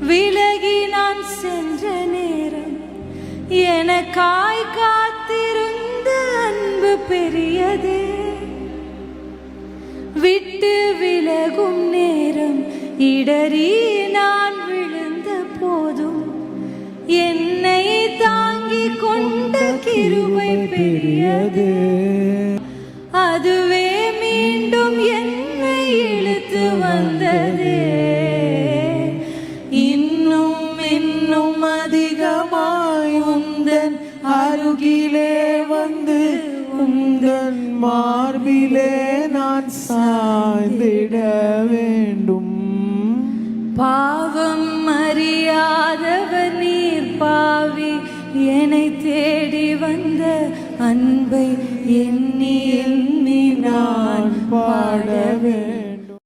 விலகி நான் சென்ற நேரம் எனக்காய் காத்திருந்த அன்பு பெரியதே. விட்டு விலகும் நேரம் இடறி நான் விழுந்த போதும் என்னை தாங்கிக் கொண்ட கிருபை பெரியது. அதுவே மீண்டும் என்னை இழுத்து வந்ததே. இன்னும் இன்னும் அதிகமாய் உந்தன் அருகிலே வந்து உந்தன் மார்பிலே நான் சாய்ந்திட வேண்டும். பாவம் அறியாதவர் நீர் பாவி, என்னை தேடி வந்த அன்பை எண்ணி எண்ணி நான் பாடவே